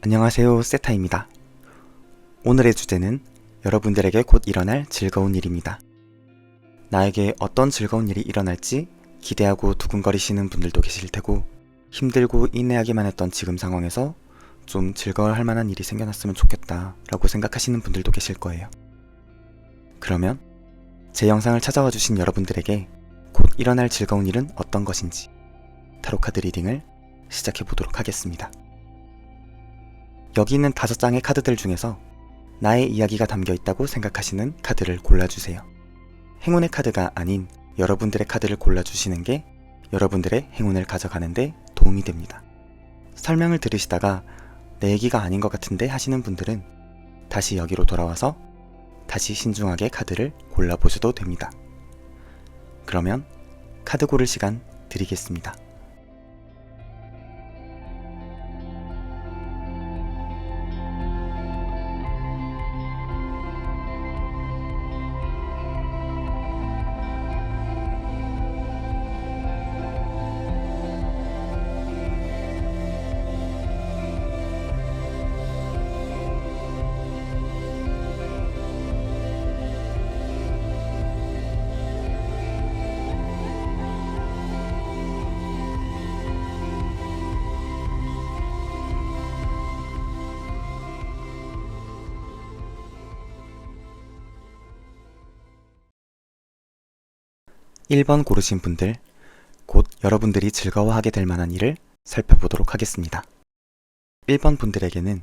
안녕하세요, 세타입니다. 오늘의 주제는 여러분들에게 곧 일어날 즐거운 일입니다. 나에게 어떤 즐거운 일이 일어날지 기대하고 두근거리시는 분들도 계실 테고, 힘들고 인내하기만 했던 지금 상황에서 좀 즐거워할 만한 일이 생겨났으면 좋겠다 라고 생각하시는 분들도 계실 거예요. 그러면 제 영상을 찾아와 주신 여러분들에게 곧 일어날 즐거운 일은 어떤 것인지 타로카드 리딩을 시작해 보도록 하겠습니다. 여기 있는 5장의 카드들 중에서 나의 이야기가 담겨 있다고 생각하시는 카드를 골라주세요. 행운의 카드가 아닌 여러분들의 카드를 골라주시는 게 여러분들의 행운을 가져가는데 도움이 됩니다. 설명을 들으시다가 내 얘기가 아닌 것 같은데 하시는 분들은 다시 여기로 돌아와서 다시 신중하게 카드를 골라보셔도 됩니다. 그러면 카드 고를 시간 드리겠습니다. 1번 고르신 분들, 곧 여러분들이 즐거워하게 될 만한 일을 살펴보도록 하겠습니다. 1번 분들에게는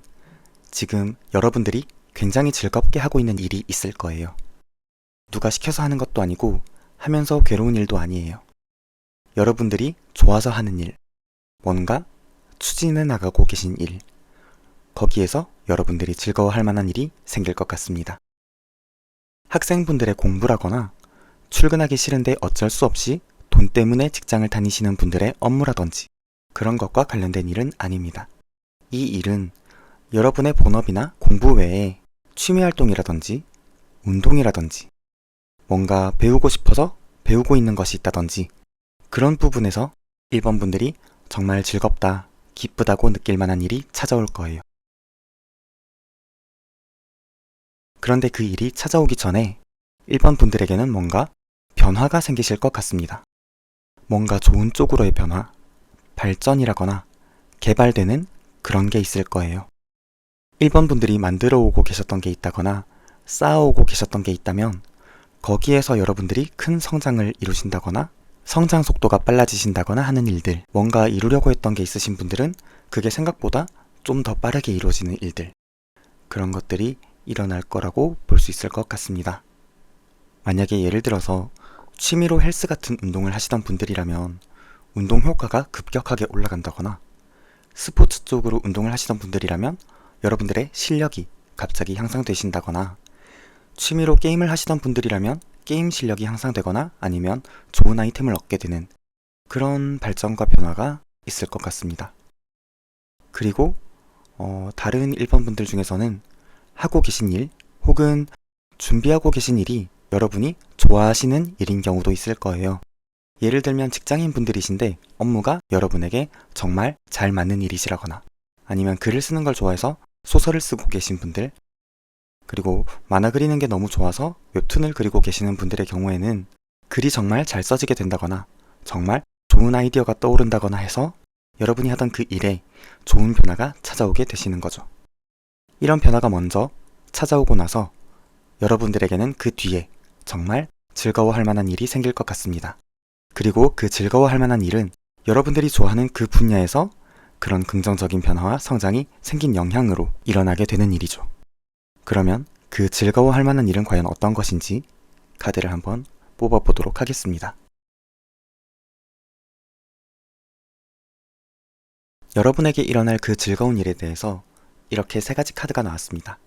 지금 여러분들이 굉장히 즐겁게 하고 있는 일이 있을 거예요. 누가 시켜서 하는 것도 아니고 하면서 괴로운 일도 아니에요. 여러분들이 좋아서 하는 일, 뭔가 추진해 나가고 계신 일, 거기에서 여러분들이 즐거워할 만한 일이 생길 것 같습니다. 학생분들의 공부라거나 출근하기 싫은데 어쩔 수 없이 돈 때문에 직장을 다니시는 분들의 업무라든지 그런 것과 관련된 일은 아닙니다. 이 일은 여러분의 본업이나 공부 외에 취미활동이라든지 운동이라든지 뭔가 배우고 싶어서 배우고 있는 것이 있다든지 그런 부분에서 1번 분들이 정말 즐겁다, 기쁘다고 느낄 만한 일이 찾아올 거예요. 그런데 그 일이 찾아오기 전에 1번 분들에게는 뭔가 변화가 생기실 것 같습니다. 뭔가 좋은 쪽으로의 변화, 발전이라거나 개발되는 그런 게 있을 거예요. 1번 분들이 만들어 오고 계셨던 게 있다거나 쌓아오고 계셨던 게 있다면 거기에서 여러분들이 큰 성장을 이루신다거나 성장 속도가 빨라지신다거나 하는 일들, 뭔가 이루려고 했던 게 있으신 분들은 그게 생각보다 좀 더 빠르게 이루어지는 일들, 그런 것들이 일어날 거라고 볼 수 있을 것 같습니다. 만약에 예를 들어서 취미로 헬스 같은 운동을 하시던 분들이라면 운동 효과가 급격하게 올라간다거나 스포츠 쪽으로 운동을 하시던 분들이라면 여러분들의 실력이 갑자기 향상되신다거나 취미로 게임을 하시던 분들이라면 게임 실력이 향상되거나 아니면 좋은 아이템을 얻게 되는 그런 발전과 변화가 있을 것 같습니다. 그리고 다른 1번 분들 중에서는 하고 계신 일 혹은 준비하고 계신 일이 여러분이 좋아하시는 일인 경우도 있을 거예요. 예를 들면 직장인 분들이신데 업무가 여러분에게 정말 잘 맞는 일이시라거나 아니면 글을 쓰는 걸 좋아해서 소설을 쓰고 계신 분들, 그리고 만화 그리는 게 너무 좋아서 웹툰을 그리고 계시는 분들의 경우에는 글이 정말 잘 써지게 된다거나 정말 좋은 아이디어가 떠오른다거나 해서 여러분이 하던 그 일에 좋은 변화가 찾아오게 되시는 거죠. 이런 변화가 먼저 찾아오고 나서 여러분들에게는 그 뒤에 정말 즐거워할 만한 일이 생길 것 같습니다. 그리고 그 즐거워할 만한 일은 여러분들이 좋아하는 그 분야에서 그런 긍정적인 변화와 성장이 생긴 영향으로 일어나게 되는 일이죠. 그러면 그 즐거워할 만한 일은 과연 어떤 것인지 카드를 한번 뽑아보도록 하겠습니다. 여러분에게 일어날 그 즐거운 일에 대해서 이렇게 3가지 카드가 나왔습니다.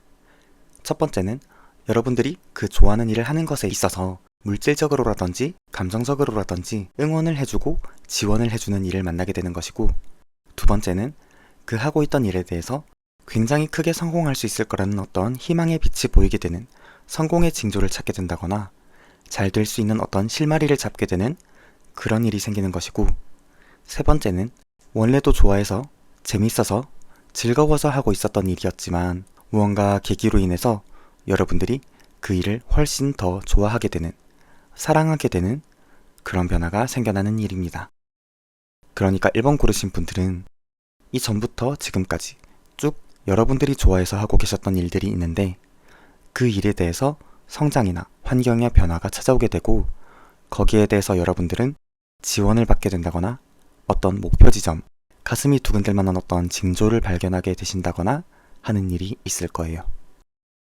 첫 번째는 여러분들이 그 좋아하는 일을 하는 것에 있어서 물질적으로라든지 감정적으로라든지 응원을 해주고 지원을 해주는 일을 만나게 되는 것이고, 두 번째는 그 하고 있던 일에 대해서 굉장히 크게 성공할 수 있을 거라는 어떤 희망의 빛이 보이게 되는 성공의 징조를 찾게 된다거나 잘 될 수 있는 어떤 실마리를 잡게 되는 그런 일이 생기는 것이고, 세 번째는 원래도 좋아해서 재밌어서 즐거워서 하고 있었던 일이었지만 무언가 계기로 인해서 여러분들이 그 일을 훨씬 더 좋아하게 되는, 사랑하게 되는 그런 변화가 생겨나는 일입니다. 그러니까 1번 고르신 분들은 이전부터 지금까지 쭉 여러분들이 좋아해서 하고 계셨던 일들이 있는데 그 일에 대해서 성장이나 환경의 변화가 찾아오게 되고 거기에 대해서 여러분들은 지원을 받게 된다거나 어떤 목표 지점, 가슴이 두근댈 만한 어떤 징조를 발견하게 되신다거나 하는 일이 있을 거예요.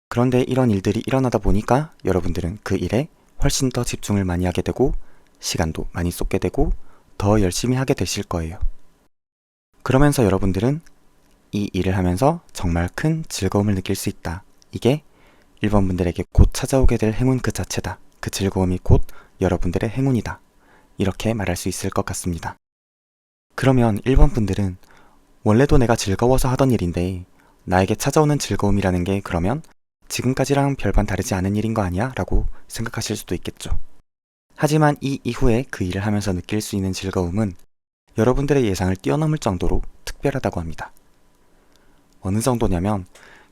그런데 이런 일들이 일어나다 보니까 여러분들은 그 일에 훨씬 더 집중을 많이 하게 되고 시간도 많이 쏟게 되고 더 열심히 하게 되실 거예요. 그러면서 여러분들은 이 일을 하면서 정말 큰 즐거움을 느낄 수 있다. 이게 1번 분들에게 곧 찾아오게 될 행운 그 자체다. 그 즐거움이 곧 여러분들의 행운이다. 이렇게 말할 수 있을 것 같습니다. 그러면 1번 분들은 원래도 내가 즐거워서 하던 일인데 나에게 찾아오는 즐거움이라는 게 그러면 지금까지랑 별반 다르지 않은 일인 거 아니야? 라고 생각하실 수도 있겠죠. 하지만 이 이후에 그 일을 하면서 느낄 수 있는 즐거움은 여러분들의 예상을 뛰어넘을 정도로 특별하다고 합니다. 어느 정도냐면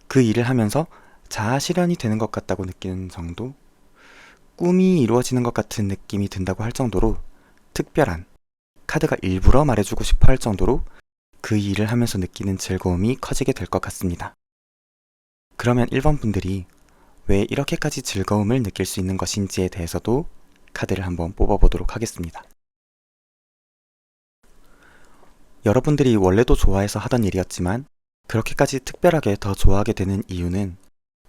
그 일을 하면서 자아 실현이 되는 것 같다고 느끼는 정도? 꿈이 이루어지는 것 같은 느낌이 든다고 할 정도로 특별한, 카드가 일부러 말해주고 싶어 할 정도로 그 일을 하면서 느끼는 즐거움이 커지게 될 것 같습니다. 그러면 1번 분들이 왜 이렇게까지 즐거움을 느낄 수 있는 것인지에 대해서도 카드를 한번 뽑아보도록 하겠습니다. 여러분들이 원래도 좋아해서 하던 일이었지만 그렇게까지 특별하게 더 좋아하게 되는 이유는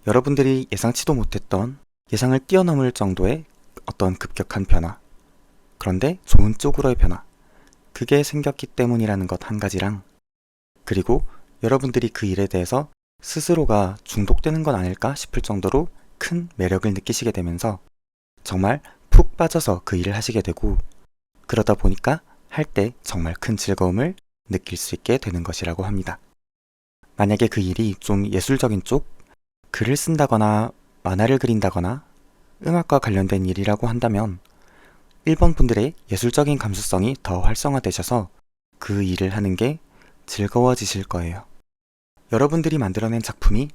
여러분들이 예상치도 못했던, 예상을 뛰어넘을 정도의 어떤 급격한 변화, 그런데 좋은 쪽으로의 변화, 그게 생겼기 때문이라는 것 한 가지랑, 그리고 여러분들이 그 일에 대해서 스스로가 중독되는 건 아닐까 싶을 정도로 큰 매력을 느끼시게 되면서 정말 푹 빠져서 그 일을 하시게 되고, 그러다 보니까 할 때 정말 큰 즐거움을 느낄 수 있게 되는 것이라고 합니다. 만약에 그 일이 좀 예술적인 쪽, 글을 쓴다거나 만화를 그린다거나 음악과 관련된 일이라고 한다면 1번 분들의 예술적인 감수성이 더 활성화되셔서 그 일을 하는 게 즐거워지실 거예요. 여러분들이 만들어낸 작품이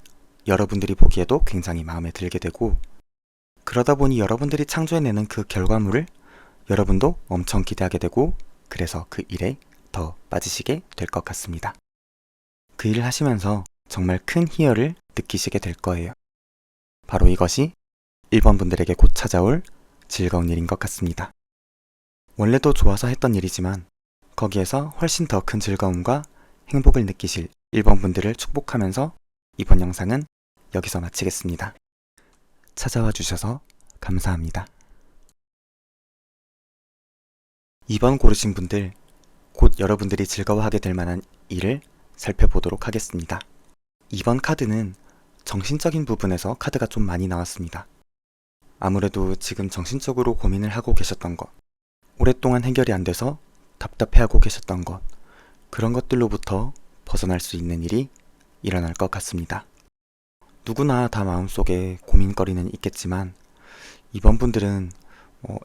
여러분들이 보기에도 굉장히 마음에 들게 되고, 그러다 보니 여러분들이 창조해내는 그 결과물을 여러분도 엄청 기대하게 되고, 그래서 그 일에 더 빠지시게 될 것 같습니다. 그 일을 하시면서 정말 큰 희열을 느끼시게 될 거예요. 바로 이것이 1번 분들에게 곧 찾아올 즐거운 일인 것 같습니다. 원래도 좋아서 했던 일이지만 거기에서 훨씬 더 큰 즐거움과 행복을 느끼실 1번 분들을 축복하면서 이번 영상은 여기서 마치겠습니다. 찾아와 주셔서 감사합니다. 2번 고르신 분들, 곧 여러분들이 즐거워하게 될 만한 일을 살펴보도록 하겠습니다. 2번 카드는 정신적인 부분에서 카드가 좀 많이 나왔습니다. 아무래도 지금 정신적으로 고민을 하고 계셨던 것, 오랫동안 해결이 안 돼서 답답해하고 계셨던 것, 그런 것들로부터 벗어날 수 있는 일이 일어날 것 같습니다. 누구나 다 마음속에 고민거리는 있겠지만 이번 분들은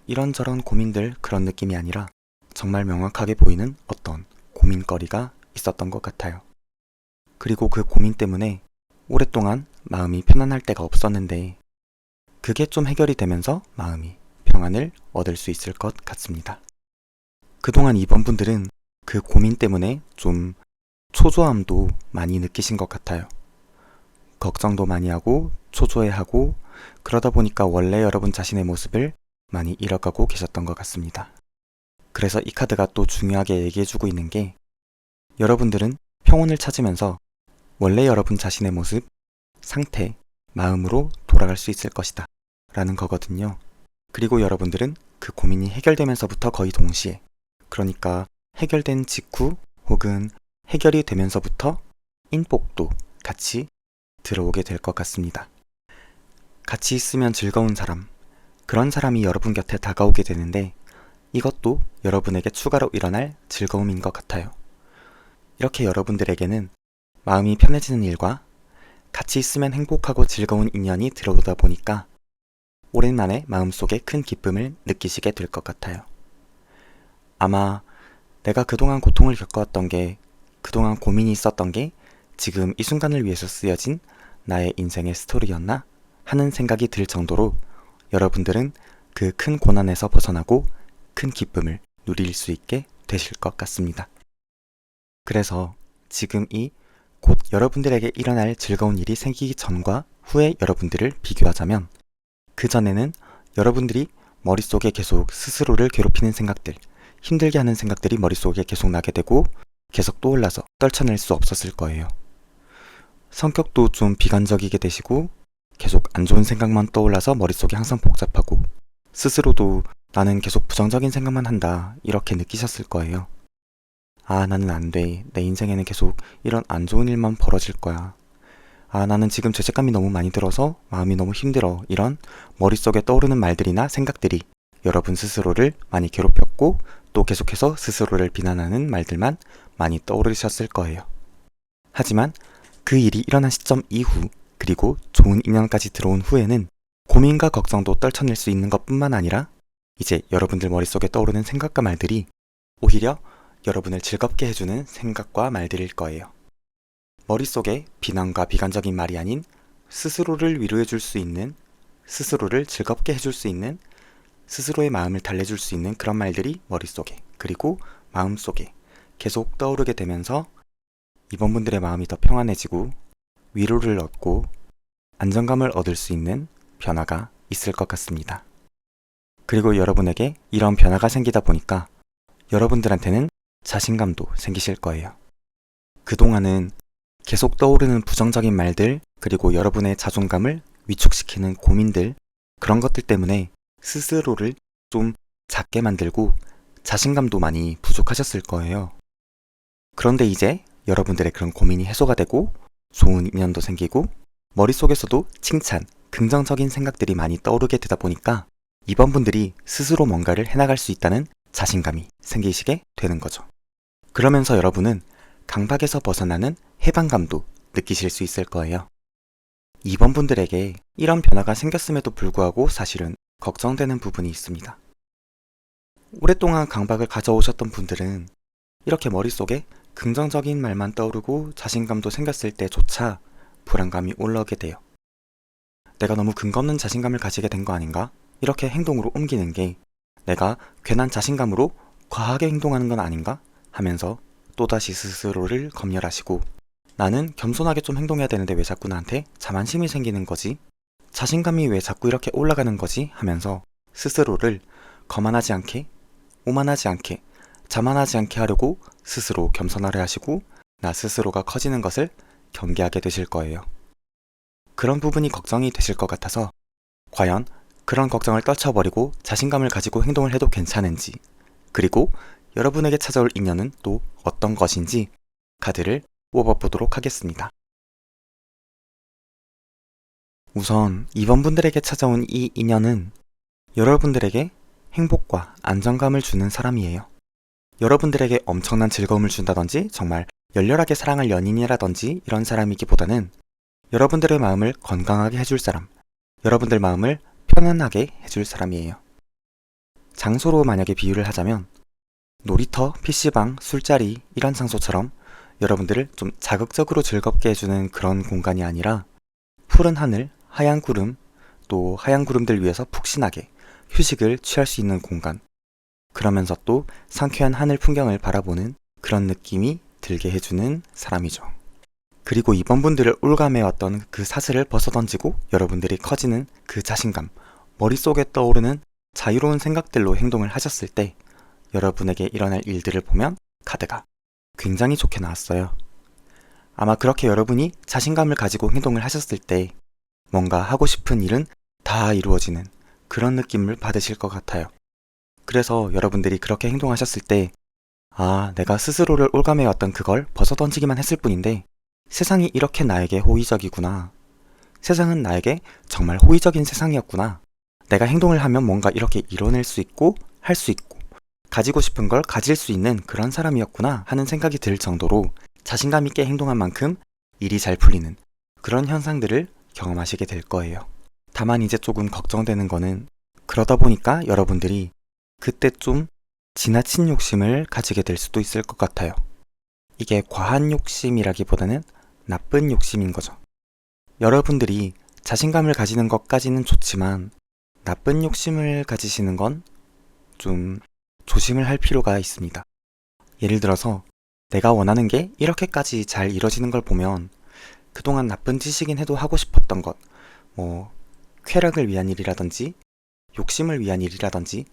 이런저런 고민들 그런 느낌이 아니라 정말 명확하게 보이는 어떤 고민거리가 있었던 것 같아요. 그리고 그 고민 때문에 오랫동안 마음이 편안할 때가 없었는데 그게 좀 해결이 되면서 마음이 평안을 얻을 수 있을 것 같습니다. 그동안 이번 분들은 그 고민 때문에 좀 초조함도 많이 느끼신 것 같아요. 걱정도 많이 하고 초조해하고 그러다 보니까 원래 여러분 자신의 모습을 많이 잃어가고 계셨던 것 같습니다. 그래서 이 카드가 또 중요하게 얘기해주고 있는 게 여러분들은 평온을 찾으면서 원래 여러분 자신의 모습, 상태, 마음으로 돌아갈 수 있을 것이다 라는 거거든요. 그리고 여러분들은 그 고민이 해결되면서부터 거의 동시에, 그러니까 해결된 직후 혹은 해결이 되면서부터 인복도 같이 들어오게 될 것 같습니다. 같이 있으면 즐거운 사람, 그런 사람이 여러분 곁에 다가오게 되는데 이것도 여러분에게 추가로 일어날 즐거움인 것 같아요. 이렇게 여러분들에게는 마음이 편해지는 일과 같이 있으면 행복하고 즐거운 인연이 들어오다 보니까 오랜만에 마음속에 큰 기쁨을 느끼시게 될 것 같아요. 아마 내가 그동안 고통을 겪어왔던 게, 그동안 고민이 있었던 게 지금 이 순간을 위해서 쓰여진 나의 인생의 스토리였나 하는 생각이 들 정도로 여러분들은 그 큰 고난에서 벗어나고 큰 기쁨을 누릴 수 있게 되실 것 같습니다. 그래서 지금 이 곧 여러분들에게 일어날 즐거운 일이 생기기 전과 후의 여러분들을 비교하자면, 그전에는 여러분들이 머릿속에 계속 스스로를 괴롭히는 생각들, 힘들게 하는 생각들이 머릿속에 계속 나게 되고 계속 떠올라서 떨쳐낼 수 없었을 거예요. 성격도 좀 비관적이게 되시고 계속 안 좋은 생각만 떠올라서 머릿속이 항상 복잡하고, 스스로도 나는 계속 부정적인 생각만 한다 이렇게 느끼셨을 거예요. 아, 나는 안 돼. 내 인생에는 계속 이런 안 좋은 일만 벌어질 거야. 아, 나는 지금 죄책감이 너무 많이 들어서 마음이 너무 힘들어. 이런 머릿속에 떠오르는 말들이나 생각들이 여러분 스스로를 많이 괴롭혔고, 또 계속해서 스스로를 비난하는 말들만 많이 떠오르셨을 거예요. 하지만 그 일이 일어난 시점 이후, 그리고 좋은 인연까지 들어온 후에는 고민과 걱정도 떨쳐낼 수 있는 것뿐만 아니라 이제 여러분들 머릿속에 떠오르는 생각과 말들이 오히려 여러분을 즐겁게 해주는 생각과 말들일 거예요. 머릿속에 비난과 비관적인 말이 아닌 스스로를 위로해줄 수 있는, 스스로를 즐겁게 해줄 수 있는, 스스로의 마음을 달래줄 수 있는 그런 말들이 머릿속에, 그리고 마음속에 계속 떠오르게 되면서 이번 분들의 마음이 더 평안해지고 위로를 얻고 안정감을 얻을 수 있는 변화가 있을 것 같습니다. 그리고 여러분에게 이런 변화가 생기다 보니까 여러분들한테는 자신감도 생기실 거예요. 그동안은 계속 떠오르는 부정적인 말들, 그리고 여러분의 자존감을 위축시키는 고민들, 그런 것들 때문에 스스로를 좀 작게 만들고 자신감도 많이 부족하셨을 거예요. 그런데 이제 여러분들의 그런 고민이 해소가 되고 좋은 인연도 생기고 머릿속에서도 칭찬, 긍정적인 생각들이 많이 떠오르게 되다 보니까 이번 분들이 스스로 뭔가를 해나갈 수 있다는 자신감이 생기시게 되는 거죠. 그러면서 여러분은 강박에서 벗어나는 해방감도 느끼실 수 있을 거예요. 이번 분들에게 이런 변화가 생겼음에도 불구하고 사실은 걱정되는 부분이 있습니다. 오랫동안 강박을 가져오셨던 분들은 이렇게 머릿속에 긍정적인 말만 떠오르고 자신감도 생겼을 때조차 불안감이 올라오게 돼요. 내가 너무 근거 없는 자신감을 가지게 된 거 아닌가? 이렇게 행동으로 옮기는 게 내가 괜한 자신감으로 과하게 행동하는 건 아닌가? 하면서 또다시 스스로를 검열하시고, 나는 겸손하게 좀 행동해야 되는데 왜 자꾸 나한테 자만심이 생기는 거지? 자신감이 왜 자꾸 이렇게 올라가는 거지? 하면서 스스로를 거만하지 않게, 오만하지 않게, 자만하지 않게 하려고 스스로 겸손하려 하시고 나 스스로가 커지는 것을 경계하게 되실 거예요. 그런 부분이 걱정이 되실 것 같아서 과연 그런 걱정을 떨쳐버리고 자신감을 가지고 행동을 해도 괜찮은지, 그리고 여러분에게 찾아올 인연은 또 어떤 것인지 카드를 뽑아보도록 하겠습니다. 우선 이번 분들에게 찾아온 이 인연은 여러분들에게 행복과 안정감을 주는 사람이에요. 여러분들에게 엄청난 즐거움을 준다든지 정말 열렬하게 사랑할 연인이라든지 이런 사람이기보다는 여러분들의 마음을 건강하게 해줄 사람, 여러분들 마음을 편안하게 해줄 사람이에요. 장소로 만약에 비유를 하자면 놀이터, PC방, 술자리 이런 장소처럼 여러분들을 좀 자극적으로 즐겁게 해주는 그런 공간이 아니라 푸른 하늘, 하얀 구름, 또 하얀 구름들 위에서 푹신하게 휴식을 취할 수 있는 공간, 그러면서 또 상쾌한 하늘 풍경을 바라보는 그런 느낌이 들게 해주는 사람이죠. 그리고 이번 분들을 올가매왔던 그 사슬을 벗어던지고 여러분들이 커지는 그 자신감, 머릿속에 떠오르는 자유로운 생각들로 행동을 하셨을 때 여러분에게 일어날 일들을 보면 카드가 굉장히 좋게 나왔어요. 아마 그렇게 여러분이 자신감을 가지고 행동을 하셨을 때 뭔가 하고 싶은 일은 다 이루어지는 그런 느낌을 받으실 것 같아요. 그래서 여러분들이 그렇게 행동하셨을 때, 아, 내가 스스로를 올가매왔던 그걸 벗어던지기만 했을 뿐인데 세상이 이렇게 나에게 호의적이구나. 세상은 나에게 정말 호의적인 세상이었구나. 내가 행동을 하면 뭔가 이렇게 이뤄낼 수 있고 할 수 있고 가지고 싶은 걸 가질 수 있는 그런 사람이었구나 하는 생각이 들 정도로 자신감 있게 행동한 만큼 일이 잘 풀리는 그런 현상들을 경험하시게 될 거예요. 다만 이제 조금 걱정되는 거는 그러다 보니까 여러분들이 그때 좀 지나친 욕심을 가지게 될 수도 있을 것 같아요. 이게 과한 욕심이라기보다는 나쁜 욕심인 거죠. 여러분들이 자신감을 가지는 것까지는 좋지만 나쁜 욕심을 가지시는 건 좀 조심을 할 필요가 있습니다. 예를 들어서 내가 원하는 게 이렇게까지 잘 이뤄지는 걸 보면 그동안 나쁜 짓이긴 해도 하고 싶었던 것, 쾌락을 위한 일이라든지 욕심을 위한 일이라든지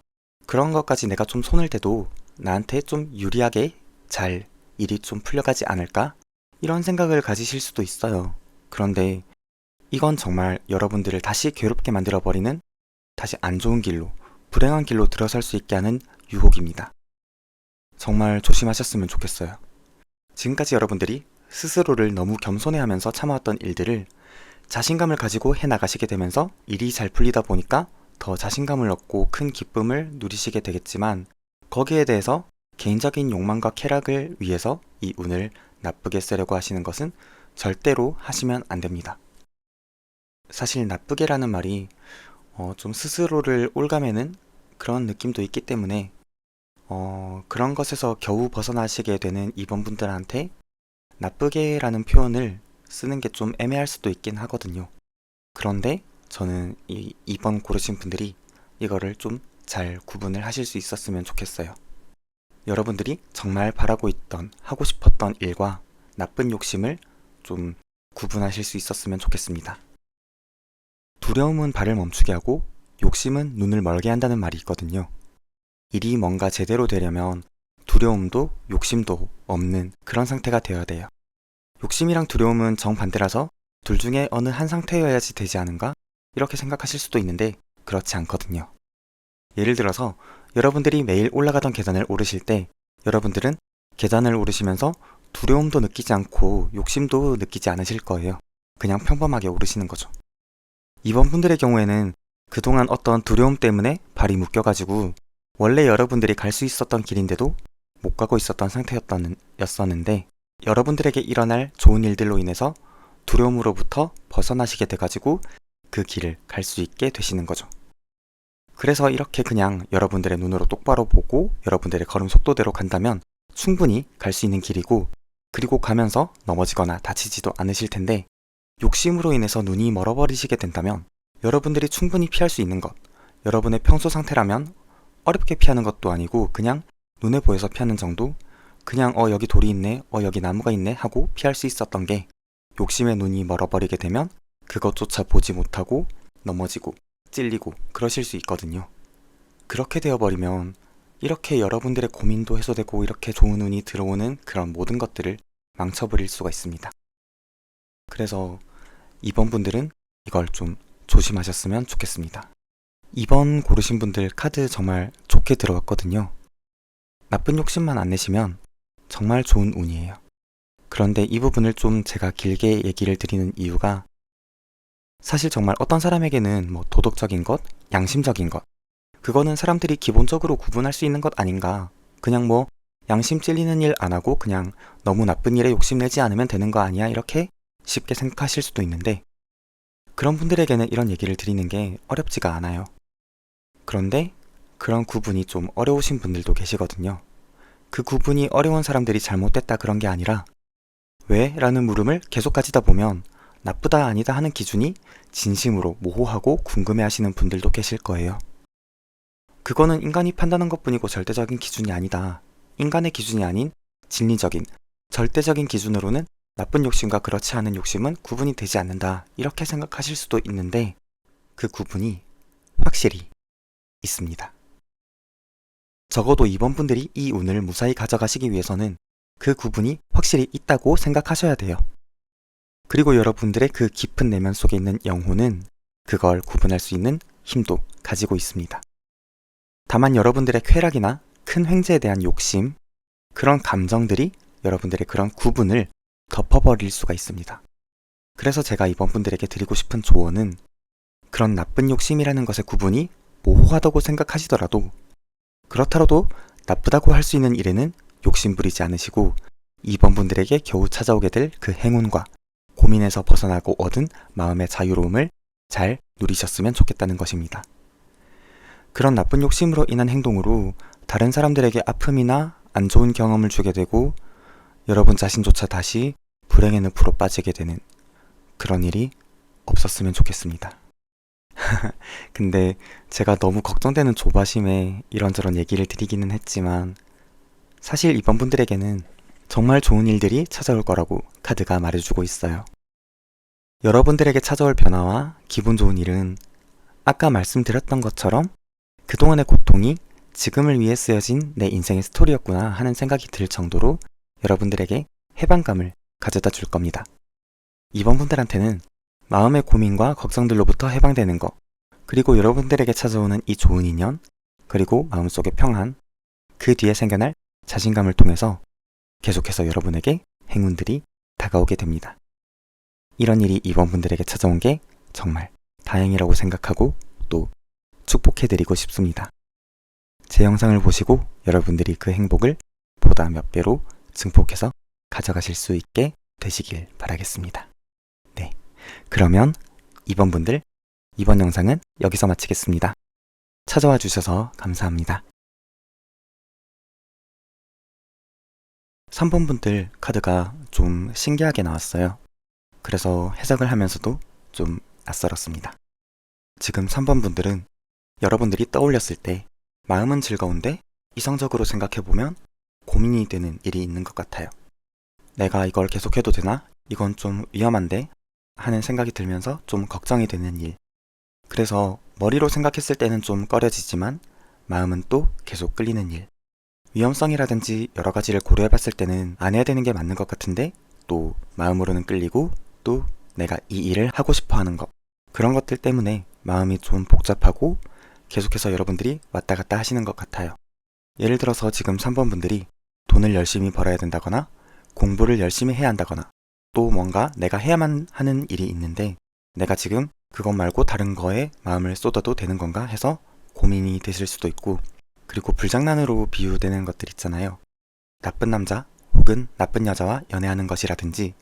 그런 것까지 내가 좀 손을 대도 나한테 좀 유리하게 잘 일이 좀 풀려가지 않을까? 이런 생각을 가지실 수도 있어요. 그런데 이건 정말 여러분들을 다시 괴롭게 만들어버리는 다시 안 좋은 길로, 불행한 길로 들어설 수 있게 하는 유혹입니다. 정말 조심하셨으면 좋겠어요. 지금까지 여러분들이 스스로를 너무 겸손해하면서 참아왔던 일들을 자신감을 가지고 해나가시게 되면서 일이 잘 풀리다 보니까 더 자신감을 얻고 큰 기쁨을 누리시게 되겠지만 거기에 대해서 개인적인 욕망과 쾌락을 위해서 이 운을 나쁘게 쓰려고 하시는 것은 절대로 하시면 안 됩니다. 사실 나쁘게라는 말이 좀 스스로를 옭아매는 그런 느낌도 있기 때문에 그런 것에서 겨우 벗어나시게 되는 이번 분들한테 나쁘게라는 표현을 쓰는 게 좀 애매할 수도 있긴 하거든요. 그런데 저는 이 2번 고르신 분들이 이거를 좀 잘 구분을 하실 수 있었으면 좋겠어요. 여러분들이 정말 바라고 있던, 하고 싶었던 일과 나쁜 욕심을 좀 구분하실 수 있었으면 좋겠습니다. 두려움은 발을 멈추게 하고 욕심은 눈을 멀게 한다는 말이 있거든요. 일이 뭔가 제대로 되려면 두려움도 욕심도 없는 그런 상태가 되어야 돼요. 욕심이랑 두려움은 정반대라서 둘 중에 어느 한 상태여야지 되지 않은가? 이렇게 생각하실 수도 있는데 그렇지 않거든요. 예를 들어서 여러분들이 매일 올라가던 계단을 오르실 때 여러분들은 계단을 오르시면서 두려움도 느끼지 않고 욕심도 느끼지 않으실 거예요. 그냥 평범하게 오르시는 거죠. 이번 분들의 경우에는 그동안 어떤 두려움 때문에 발이 묶여가지고 원래 여러분들이 갈 수 있었던 길인데도 못 가고 있었던 상태였었는데 여러분들에게 일어날 좋은 일들로 인해서 두려움으로부터 벗어나시게 돼가지고 그 길을 갈 수 있게 되시는 거죠. 그래서 이렇게 그냥 여러분들의 눈으로 똑바로 보고 여러분들의 걸음 속도대로 간다면 충분히 갈 수 있는 길이고 그리고 가면서 넘어지거나 다치지도 않으실 텐데 욕심으로 인해서 눈이 멀어버리시게 된다면 여러분들이 충분히 피할 수 있는 것, 여러분의 평소 상태라면 어렵게 피하는 것도 아니고 그냥 눈에 보여서 피하는 정도, 그냥 여기 돌이 있네, 여기 나무가 있네 하고 피할 수 있었던 게 욕심의 눈이 멀어버리게 되면 그것조차 보지 못하고 넘어지고 찔리고 그러실 수 있거든요. 그렇게 되어버리면 이렇게 여러분들의 고민도 해소되고 이렇게 좋은 운이 들어오는 그런 모든 것들을 망쳐버릴 수가 있습니다. 그래서 2번 분들은 이걸 좀 조심하셨으면 좋겠습니다. 2번 고르신 분들 카드 정말 좋게 들어왔거든요. 나쁜 욕심만 안 내시면 정말 좋은 운이에요. 그런데 이 부분을 좀 제가 길게 얘기를 드리는 이유가 사실 정말 어떤 사람에게는 도덕적인 것, 양심적인 것 그거는 사람들이 기본적으로 구분할 수 있는 것 아닌가. 그냥 양심 찔리는 일 안 하고 그냥 너무 나쁜 일에 욕심내지 않으면 되는 거 아니야 이렇게 쉽게 생각하실 수도 있는데 그런 분들에게는 이런 얘기를 드리는 게 어렵지가 않아요. 그런데 그런 구분이 좀 어려우신 분들도 계시거든요. 그 구분이 어려운 사람들이 잘못됐다 그런 게 아니라 왜? 라는 물음을 계속 가지다 보면 나쁘다 아니다 하는 기준이 진심으로 모호하고 궁금해 하시는 분들도 계실 거예요. 그거는 인간이 판단한 것뿐이고 절대적인 기준이 아니다. 인간의 기준이 아닌 진리적인, 절대적인 기준으로는 나쁜 욕심과 그렇지 않은 욕심은 구분이 되지 않는다. 이렇게 생각하실 수도 있는데 그 구분이 확실히 있습니다. 적어도 이번 분들이 이 운을 무사히 가져가시기 위해서는 그 구분이 확실히 있다고 생각하셔야 돼요. 그리고 여러분들의 그 깊은 내면 속에 있는 영혼은 그걸 구분할 수 있는 힘도 가지고 있습니다. 다만 여러분들의 쾌락이나 큰 횡재에 대한 욕심, 그런 감정들이 여러분들의 그런 구분을 덮어버릴 수가 있습니다. 그래서 제가 이번 분들에게 드리고 싶은 조언은 그런 나쁜 욕심이라는 것의 구분이 모호하다고 생각하시더라도 그렇더라도 나쁘다고 할 수 있는 일에는 욕심 부리지 않으시고 이번 분들에게 겨우 찾아오게 될 그 행운과 고민에서 벗어나고 얻은 마음의 자유로움을 잘 누리셨으면 좋겠다는 것입니다. 그런 나쁜 욕심으로 인한 행동으로 다른 사람들에게 아픔이나 안 좋은 경험을 주게 되고 여러분 자신조차 다시 불행의 늪으로 빠지게 되는 그런 일이 없었으면 좋겠습니다. 근데 제가 너무 걱정되는 조바심에 이런저런 얘기를 드리기는 했지만 사실 이번 분들에게는 정말 좋은 일들이 찾아올 거라고 카드가 말해주고 있어요. 여러분들에게 찾아올 변화와 기분 좋은 일은 아까 말씀드렸던 것처럼 그동안의 고통이 지금을 위해 쓰여진 내 인생의 스토리였구나 하는 생각이 들 정도로 여러분들에게 해방감을 가져다 줄 겁니다. 이번 분들한테는 마음의 고민과 걱정들로부터 해방되는 것, 그리고 여러분들에게 찾아오는 이 좋은 인연, 그리고 마음속의 평안, 그 뒤에 생겨날 자신감을 통해서 계속해서 여러분에게 행운들이 다가오게 됩니다. 이런 일이 이번 분들에게 찾아온 게 정말 다행이라고 생각하고 또 축복해드리고 싶습니다. 제 영상을 보시고 여러분들이 그 행복을 보다 몇 배로 증폭해서 가져가실 수 있게 되시길 바라겠습니다. 네, 그러면 이번 영상은 여기서 마치겠습니다. 찾아와 주셔서 감사합니다. 3번 분들 카드가 좀 신기하게 나왔어요. 그래서 해석을 하면서도 좀 낯설었습니다. 지금 3번 분들은 여러분들이 떠올렸을 때 마음은 즐거운데 이성적으로 생각해보면 고민이 되는 일이 있는 것 같아요. 내가 이걸 계속해도 되나? 이건 좀 위험한데? 하는 생각이 들면서 좀 걱정이 되는 일. 그래서 머리로 생각했을 때는 좀 꺼려지지만 마음은 또 계속 끌리는 일. 위험성이라든지 여러 가지를 고려해봤을 때는 안 해야 되는 게 맞는 것 같은데 또 마음으로는 끌리고 또 내가 이 일을 하고 싶어 하는 것. 그런 것들 때문에 마음이 좀 복잡하고 계속해서 여러분들이 왔다 갔다 하시는 것 같아요. 예를 들어서 지금 3번 분들이 돈을 열심히 벌어야 된다거나 공부를 열심히 해야 한다거나 또 뭔가 내가 해야만 하는 일이 있는데 내가 지금 그것 말고 다른 거에 마음을 쏟아도 되는 건가 해서 고민이 되실 수도 있고, 그리고 불장난으로 비유되는 것들 있잖아요. 나쁜 남자 혹은 나쁜 여자와 연애하는 것이라든지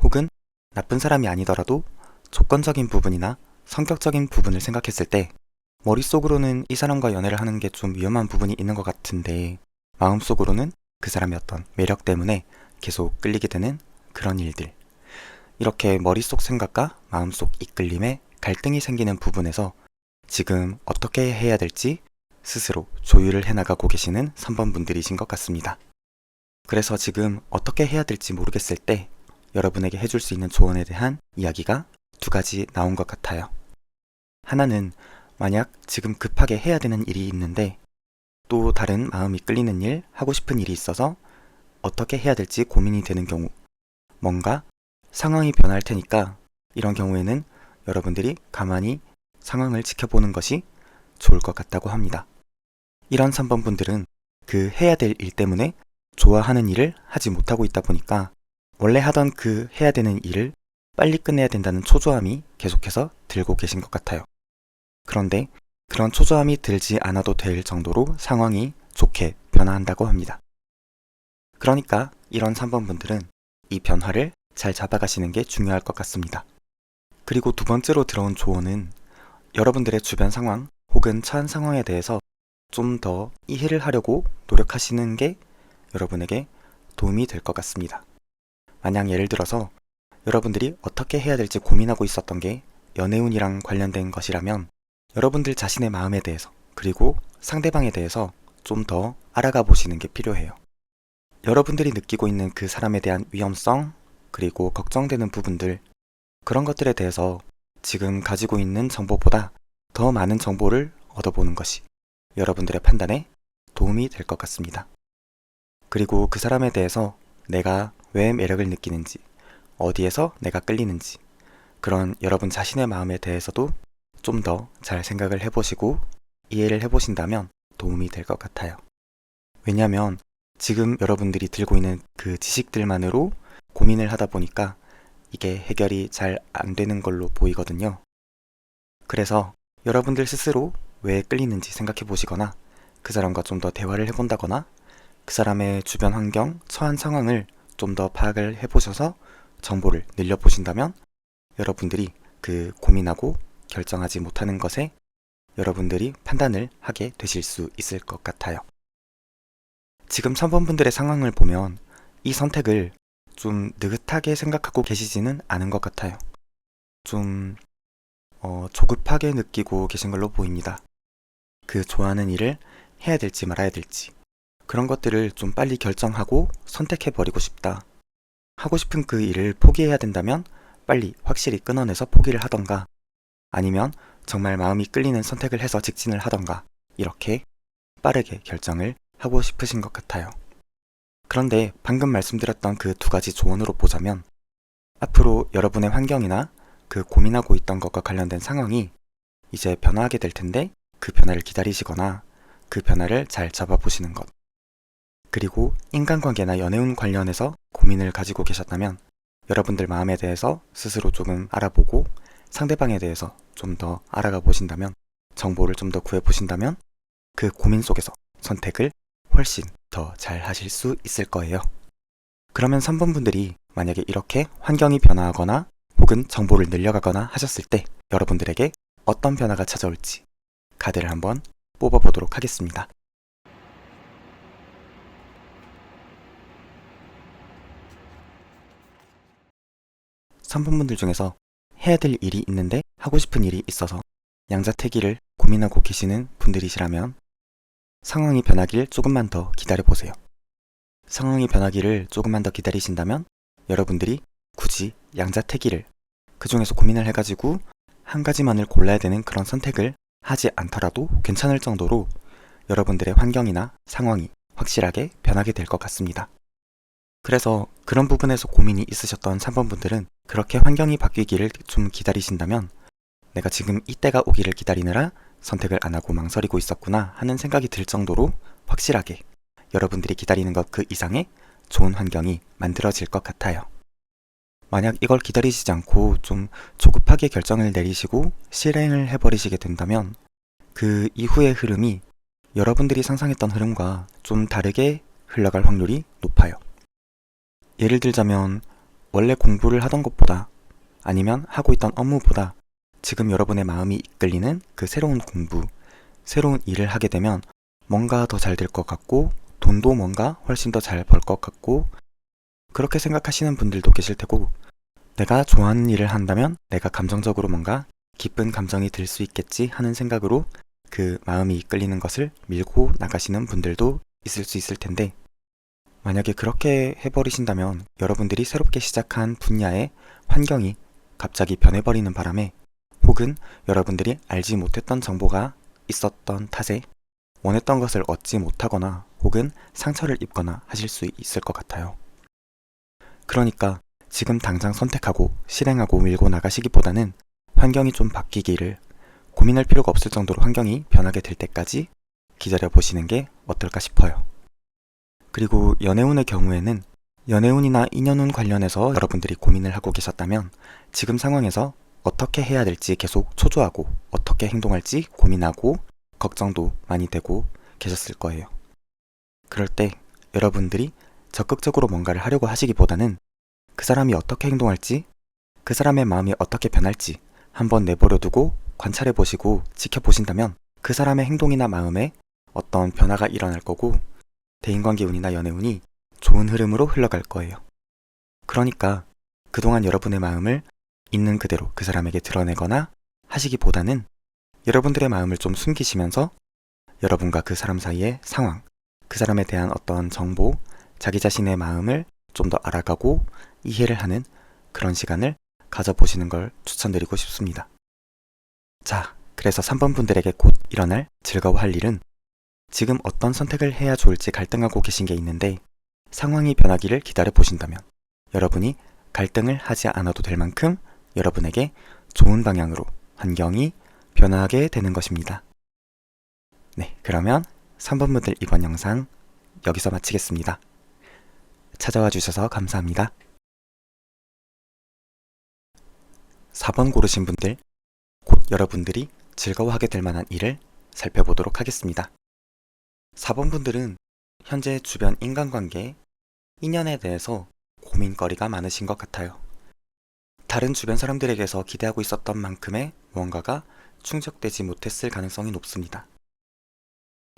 혹은 나쁜 사람이 아니더라도 조건적인 부분이나 성격적인 부분을 생각했을 때 머릿속으로는 이 사람과 연애를 하는 게 좀 위험한 부분이 있는 것 같은데 마음속으로는 그 사람의 어떤 매력 때문에 계속 끌리게 되는 그런 일들. 이렇게 머릿속 생각과 마음속 이끌림에 갈등이 생기는 부분에서 지금 어떻게 해야 될지 스스로 조율을 해나가고 계시는 3번 분들이신 것 같습니다. 그래서 지금 어떻게 해야 될지 모르겠을 때 여러분에게 해줄 수 있는 조언에 대한 이야기가 두 가지 나온 것 같아요. 하나는 만약 지금 급하게 해야 되는 일이 있는데 또 다른 마음이 끌리는 일, 하고 싶은 일이 있어서 어떻게 해야 될지 고민이 되는 경우, 뭔가 상황이 변할 테니까 이런 경우에는 여러분들이 가만히 상황을 지켜보는 것이 좋을 것 같다고 합니다. 이런 3번 분들은 그 해야 될 일 때문에 좋아하는 일을 하지 못하고 있다 보니까 원래 하던 그 해야 되는 일을 빨리 끝내야 된다는 초조함이 계속해서 들고 계신 것 같아요. 그런데 그런 초조함이 들지 않아도 될 정도로 상황이 좋게 변화한다고 합니다. 그러니까 이런 3번 분들은 이 변화를 잘 잡아가시는 게 중요할 것 같습니다. 그리고 두 번째로 들어온 조언은 여러분들의 주변 상황 혹은 처한 상황에 대해서 좀 더 이해를 하려고 노력하시는 게 여러분에게 도움이 될 것 같습니다. 만약 예를 들어서 여러분들이 어떻게 해야 될지 고민하고 있었던 게 연애운이랑 관련된 것이라면 여러분들 자신의 마음에 대해서 그리고 상대방에 대해서 좀 더 알아가 보시는 게 필요해요. 여러분들이 느끼고 있는 그 사람에 대한 위험성 그리고 걱정되는 부분들, 그런 것들에 대해서 지금 가지고 있는 정보보다 더 많은 정보를 얻어보는 것이 여러분들의 판단에 도움이 될 것 같습니다. 그리고 그 사람에 대해서 내가 왜 매력을 느끼는지, 어디에서 내가 끌리는지, 그런 여러분 자신의 마음에 대해서도 좀 더 잘 생각을 해보시고 이해를 해보신다면 도움이 될 것 같아요. 왜냐면 지금 여러분들이 들고 있는 그 지식들만으로 고민을 하다 보니까 이게 해결이 잘 안 되는 걸로 보이거든요. 그래서 여러분들 스스로 왜 끌리는지 생각해 보시거나 그 사람과 좀 더 대화를 해본다거나 그 사람의 주변 환경, 처한 상황을 좀 더 파악을 해보셔서 정보를 늘려보신다면 여러분들이 그 고민하고 결정하지 못하는 것에 여러분들이 판단을 하게 되실 수 있을 것 같아요. 지금 3번 분들의 상황을 보면 이 선택을 좀 느긋하게 생각하고 계시지는 않은 것 같아요. 좀 조급하게 느끼고 계신 걸로 보입니다. 그 좋아하는 일을 해야 될지 말아야 될지 그런 것들을 좀 빨리 결정하고 선택해버리고 싶다. 하고 싶은 그 일을 포기해야 된다면 빨리 확실히 끊어내서 포기를 하던가 아니면 정말 마음이 끌리는 선택을 해서 직진을 하던가 이렇게 빠르게 결정을 하고 싶으신 것 같아요. 그런데 방금 말씀드렸던 그 두 가지 조언으로 보자면 앞으로 여러분의 환경이나 그 고민하고 있던 것과 관련된 상황이 이제 변화하게 될 텐데 그 변화를 기다리시거나 그 변화를 잘 잡아보시는 것. 그리고 인간관계나 연애운 관련해서 고민을 가지고 계셨다면 여러분들 마음에 대해서 스스로 조금 알아보고 상대방에 대해서 좀 더 알아가 보신다면 정보를 좀 더 구해 보신다면 그 고민 속에서 선택을 훨씬 더 잘 하실 수 있을 거예요. 그러면 3번 분들이 만약에 이렇게 환경이 변화하거나 혹은 정보를 늘려가거나 하셨을 때 여러분들에게 어떤 변화가 찾아올지 카드를 한번 뽑아보도록 하겠습니다. 3번 분들 중에서 해야 될 일이 있는데 하고 싶은 일이 있어서 양자택일을 고민하고 계시는 분들이시라면 상황이 변하길 조금만 더 기다려보세요. 상황이 변하기를 조금만 더 기다리신다면 여러분들이 굳이 양자택일을 그 중에서 고민을 해가지고 한 가지만을 골라야 되는 그런 선택을 하지 않더라도 괜찮을 정도로 여러분들의 환경이나 상황이 확실하게 변하게 될 것 같습니다. 그래서 그런 부분에서 고민이 있으셨던 3번 분들은 그렇게 환경이 바뀌기를 좀 기다리신다면 내가 지금 이때가 오기를 기다리느라 선택을 안 하고 망설이고 있었구나 하는 생각이 들 정도로 확실하게 여러분들이 기다리는 것 그 이상의 좋은 환경이 만들어질 것 같아요. 만약 이걸 기다리시지 않고 좀 조급하게 결정을 내리시고 실행을 해버리시게 된다면 그 이후의 흐름이 여러분들이 상상했던 흐름과 좀 다르게 흘러갈 확률이 높아요. 예를 들자면 원래 공부를 하던 것보다 아니면 하고 있던 업무보다 지금 여러분의 마음이 이끌리는 그 새로운 공부, 새로운 일을 하게 되면 뭔가 더 잘 될 것 같고 돈도 뭔가 훨씬 더 잘 벌 것 같고 그렇게 생각하시는 분들도 계실 테고 내가 좋아하는 일을 한다면 내가 감정적으로 뭔가 기쁜 감정이 들 수 있겠지 하는 생각으로 그 마음이 이끌리는 것을 밀고 나가시는 분들도 있을 수 있을 텐데 만약에 그렇게 해버리신다면 여러분들이 새롭게 시작한 분야의 환경이 갑자기 변해버리는 바람에 혹은 여러분들이 알지 못했던 정보가 있었던 탓에 원했던 것을 얻지 못하거나 혹은 상처를 입거나 하실 수 있을 것 같아요. 그러니까 지금 당장 선택하고 실행하고 밀고 나가시기보다는 환경이 좀 바뀌기를 고민할 필요가 없을 정도로 환경이 변하게 될 때까지 기다려 보시는 게 어떨까 싶어요. 그리고 연애운의 경우에는 연애운이나 인연운 관련해서 여러분들이 고민을 하고 계셨다면 지금 상황에서 어떻게 해야 될지 계속 초조하고 어떻게 행동할지 고민하고 걱정도 많이 되고 계셨을 거예요. 그럴 때 여러분들이 적극적으로 뭔가를 하려고 하시기보다는 그 사람이 어떻게 행동할지, 그 사람의 마음이 어떻게 변할지 한번 내버려 두고 관찰해 보시고 지켜보신다면 그 사람의 행동이나 마음에 어떤 변화가 일어날 거고 대인관계 운이나 연애 운이 좋은 흐름으로 흘러갈 거예요. 그러니까 그동안 여러분의 마음을 있는 그대로 그 사람에게 드러내거나 하시기보다는 여러분들의 마음을 좀 숨기시면서 여러분과 그 사람 사이의 상황, 그 사람에 대한 어떤 정보, 자기 자신의 마음을 좀 더 알아가고 이해를 하는 그런 시간을 가져보시는 걸 추천드리고 싶습니다. 자, 그래서 3번 분들에게 곧 일어날 즐거워할 일은 지금 어떤 선택을 해야 좋을지 갈등하고 계신 게 있는데 상황이 변하기를 기다려 보신다면 여러분이 갈등을 하지 않아도 될 만큼 여러분에게 좋은 방향으로 환경이 변화하게 되는 것입니다. 네, 그러면 3번 분들 이번 영상 여기서 마치겠습니다. 찾아와 주셔서 감사합니다. 4번 고르신 분들, 곧 여러분들이 즐거워하게 될 만한 일을 살펴보도록 하겠습니다. 4번 분들은 현재 주변 인간관계, 인연에 대해서 고민거리가 많으신 것 같아요. 다른 주변 사람들에게서 기대하고 있었던 만큼의 무언가가 충족되지 못했을 가능성이 높습니다.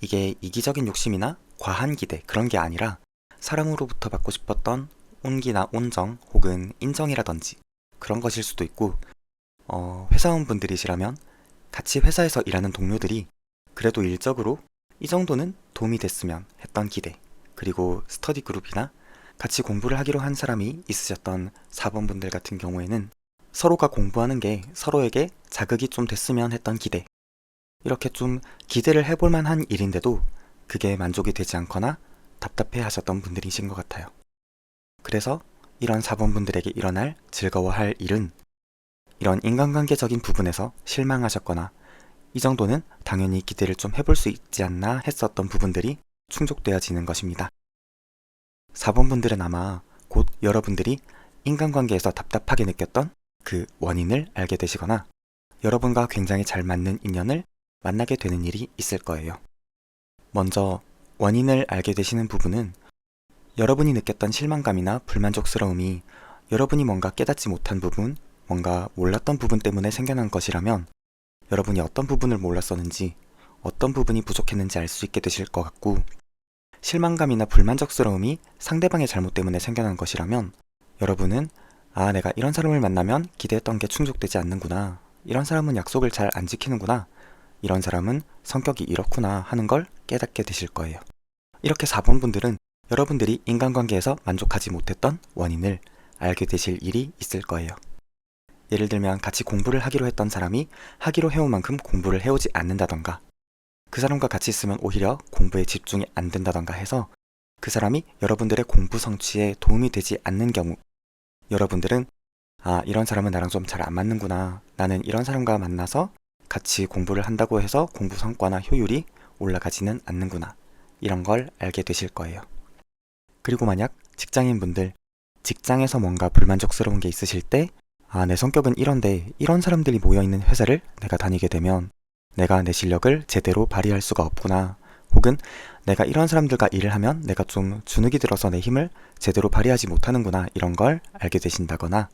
이게 이기적인 욕심이나 과한 기대 그런 게 아니라 사람으로부터 받고 싶었던 온기나 온정 혹은 인정이라든지 그런 것일 수도 있고, 회사원분들이시라면 같이 회사에서 일하는 동료들이 그래도 일적으로 이 정도는 도움이 됐으면 했던 기대, 그리고 스터디 그룹이나 같이 공부를 하기로 한 사람이 있으셨던 4번 분들 같은 경우에는 서로가 공부하는 게 서로에게 자극이 좀 됐으면 했던 기대, 이렇게 좀 기대를 해볼 만한 일인데도 그게 만족이 되지 않거나 답답해 하셨던 분들이신 것 같아요. 그래서 이런 4번 분들에게 일어날 즐거워할 일은 이런 인간관계적인 부분에서 실망하셨거나 이 정도는 당연히 기대를 좀 해볼 수 있지 않나 했었던 부분들이 충족되어지는 것입니다. 4번 분들은 아마 곧 여러분들이 인간관계에서 답답하게 느꼈던 그 원인을 알게 되시거나 여러분과 굉장히 잘 맞는 인연을 만나게 되는 일이 있을 거예요. 먼저 원인을 알게 되시는 부분은 여러분이 느꼈던 실망감이나 불만족스러움이 여러분이 뭔가 깨닫지 못한 부분, 뭔가 몰랐던 부분 때문에 생겨난 것이라면 여러분이 어떤 부분을 몰랐었는지, 어떤 부분이 부족했는지 알 수 있게 되실 것 같고, 실망감이나 불만족스러움이 상대방의 잘못 때문에 생겨난 것이라면 여러분은 내가 이런 사람을 만나면 기대했던 게 충족되지 않는구나, 이런 사람은 약속을 잘 안 지키는구나, 이런 사람은 성격이 이렇구나 하는 걸 깨닫게 되실 거예요. 이렇게 4번 분들은 여러분들이 인간관계에서 만족하지 못했던 원인을 알게 되실 일이 있을 거예요. 예를 들면 같이 공부를 하기로 했던 사람이 하기로 해온 만큼 공부를 해오지 않는다던가, 그 사람과 같이 있으면 오히려 공부에 집중이 안 된다던가 해서 그 사람이 여러분들의 공부 성취에 도움이 되지 않는 경우, 여러분들은 이런 사람은 나랑 좀 잘 안 맞는구나, 나는 이런 사람과 만나서 같이 공부를 한다고 해서 공부 성과나 효율이 올라가지는 않는구나, 이런 걸 알게 되실 거예요. 그리고 만약 직장인분들, 직장에서 뭔가 불만족스러운 게 있으실 때 내 성격은 이런데 이런 사람들이 모여있는 회사를 내가 다니게 되면 내가 내 실력을 제대로 발휘할 수가 없구나, 혹은 내가 이런 사람들과 일을 하면 내가 좀 주눅이 들어서 내 힘을 제대로 발휘하지 못하는구나, 이런 걸 알게 되신다거나,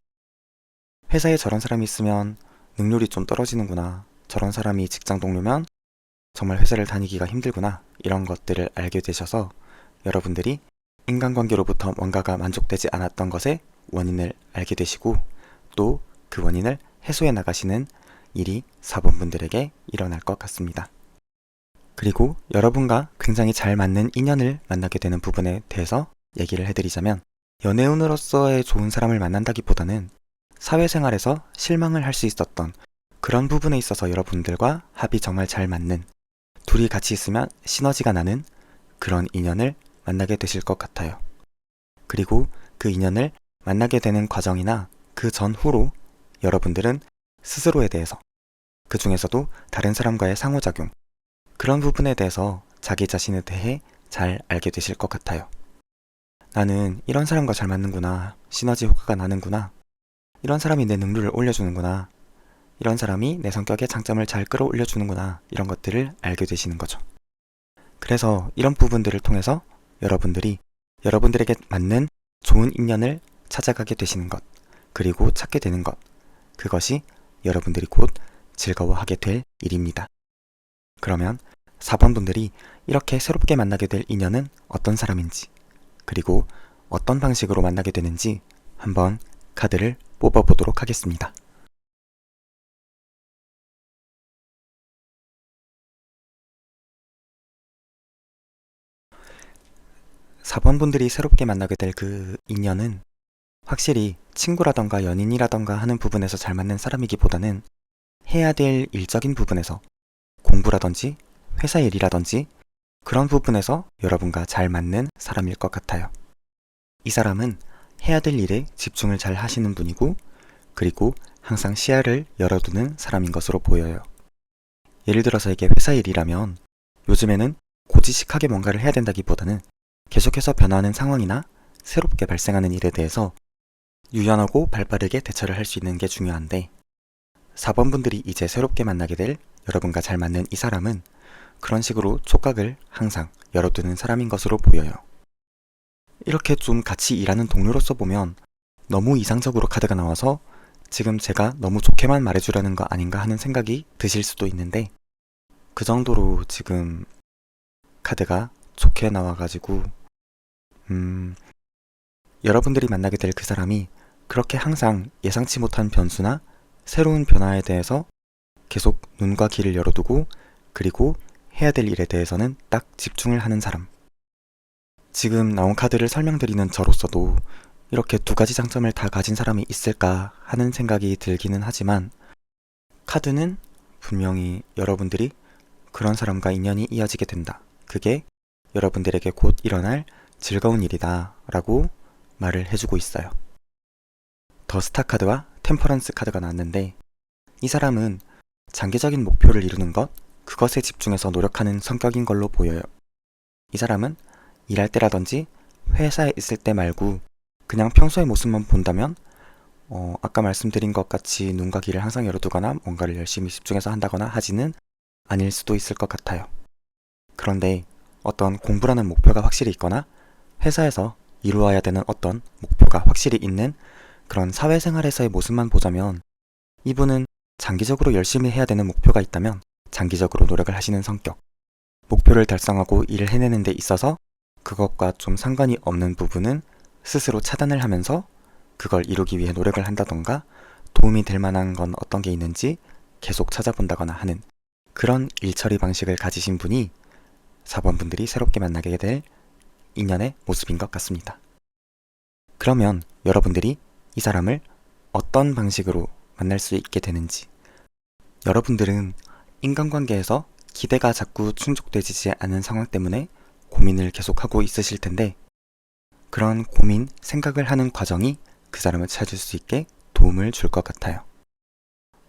회사에 저런 사람이 있으면 능률이 좀 떨어지는구나, 저런 사람이 직장 동료면 정말 회사를 다니기가 힘들구나, 이런 것들을 알게 되셔서 여러분들이 인간관계로부터 뭔가가 만족되지 않았던 것의 원인을 알게 되시고 또 그 원인을 해소해 나가시는 일이 4번 분들에게 일어날 것 같습니다. 그리고 여러분과 굉장히 잘 맞는 인연을 만나게 되는 부분에 대해서 얘기를 해드리자면, 연애운으로서의 좋은 사람을 만난다기보다는 사회생활에서 실망을 할 수 있었던 그런 부분에 있어서 여러분들과 합이 정말 잘 맞는, 둘이 같이 있으면 시너지가 나는 그런 인연을 만나게 되실 것 같아요. 그리고 그 인연을 만나게 되는 과정이나 그 전후로 여러분들은 스스로에 대해서, 그 중에서도 다른 사람과의 상호작용, 그런 부분에 대해서 자기 자신에 대해 잘 알게 되실 것 같아요. 나는 이런 사람과 잘 맞는구나, 시너지 효과가 나는구나, 이런 사람이 내 능률을 올려주는구나, 이런 사람이 내 성격의 장점을 잘 끌어올려주는구나, 이런 것들을 알게 되시는 거죠. 그래서 이런 부분들을 통해서 여러분들이 여러분들에게 맞는 좋은 인연을 찾아가게 되시는 것, 그리고 찾게 되는 것, 그것이 여러분들이 곧 즐거워하게 될 일입니다. 그러면 4번 분들이 이렇게 새롭게 만나게 될 인연은 어떤 사람인지, 그리고 어떤 방식으로 만나게 되는지 한번 카드를 뽑아보도록 하겠습니다. 4번 분들이 새롭게 만나게 될 그 인연은 확실히 친구라던가 연인이라던가 하는 부분에서 잘 맞는 사람이기보다는 해야 될 일적인 부분에서, 공부라든지 회사 일이라든지 그런 부분에서 여러분과 잘 맞는 사람일 것 같아요. 이 사람은 해야 될 일에 집중을 잘 하시는 분이고, 그리고 항상 시야를 열어두는 사람인 것으로 보여요. 예를 들어서 이게 회사 일이라면 요즘에는 고지식하게 뭔가를 해야 된다기보다는 계속해서 변화하는 상황이나 새롭게 발생하는 일에 대해서 유연하고 발빠르게 대처를 할 수 있는 게 중요한데, 4번 분들이 이제 새롭게 만나게 될 여러분과 잘 맞는 이 사람은 그런 식으로 촉각을 항상 열어두는 사람인 것으로 보여요. 이렇게 좀 같이 일하는 동료로서 보면 너무 이상적으로 카드가 나와서 지금 제가 너무 좋게만 말해주려는 거 아닌가 하는 생각이 드실 수도 있는데, 그 정도로 지금 카드가 좋게 나와가지고 여러분들이 만나게 될 그 사람이 그렇게 항상 예상치 못한 변수나 새로운 변화에 대해서 계속 눈과 귀를 열어두고 그리고 해야 될 일에 대해서는 딱 집중을 하는 사람. 지금 나온 카드를 설명드리는 저로서도 이렇게 두 가지 장점을 다 가진 사람이 있을까 하는 생각이 들기는 하지만 카드는 분명히 여러분들이 그런 사람과 인연이 이어지게 된다. 그게 여러분들에게 곧 일어날 즐거운 일이다 라고 말을 해주고 있어요. 더 스타 카드와 템퍼런스 카드가 나왔는데 이 사람은 장기적인 목표를 이루는 것, 그것에 집중해서 노력하는 성격인 걸로 보여요. 이 사람은 일할 때라든지 회사에 있을 때 말고 그냥 평소의 모습만 본다면 아까 말씀드린 것 같이 눈과 귀를 항상 열어두거나 뭔가를 열심히 집중해서 한다거나 하지는 아닐 수도 있을 것 같아요. 그런데 어떤 공부라는 목표가 확실히 있거나 회사에서 이루어야 되는 어떤 목표가 확실히 있는 그런 사회생활에서의 모습만 보자면 이분은 장기적으로 열심히 해야 되는 목표가 있다면 장기적으로 노력을 하시는 성격, 목표를 달성하고 일을 해내는 데 있어서 그것과 좀 상관이 없는 부분은 스스로 차단을 하면서 그걸 이루기 위해 노력을 한다던가 도움이 될 만한 건 어떤 게 있는지 계속 찾아본다거나 하는 그런 일처리 방식을 가지신 분이 4번 분들이 새롭게 만나게 될 인연의 모습인 것 같습니다. 그러면 여러분들이 이 사람을 어떤 방식으로 만날 수 있게 되는지, 여러분들은 인간관계에서 기대가 자꾸 충족되지 않은 상황 때문에 고민을 계속하고 있으실 텐데 그런 고민, 생각을 하는 과정이 그 사람을 찾을 수 있게 도움을 줄 것 같아요.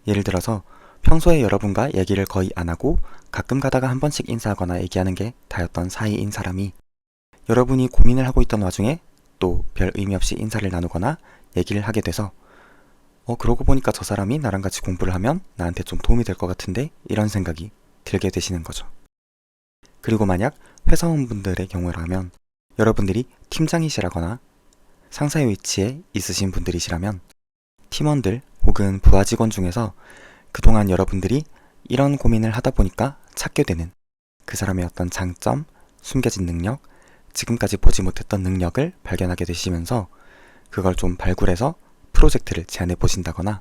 예를 들어서 평소에 여러분과 얘기를 거의 안 하고 가끔 가다가 한 번씩 인사하거나 얘기하는 게 다였던 사이인 사람이 여러분이 고민을 하고 있던 와중에 또 별 의미 없이 인사를 나누거나 얘기를 하게 돼서 그러고 보니까 저 사람이 나랑 같이 공부를 하면 나한테 좀 도움이 될 것 같은데 이런 생각이 들게 되시는 거죠. 그리고 만약 회사원분들의 경우라면 여러분들이 팀장이시라거나 상사의 위치에 있으신 분들이시라면 팀원들 혹은 부하 직원 중에서 그동안 여러분들이 이런 고민을 하다 보니까 찾게 되는 그 사람의 어떤 장점, 숨겨진 능력, 지금까지 보지 못했던 능력을 발견하게 되시면서 그걸 좀 발굴해서 프로젝트를 제안해 보신다거나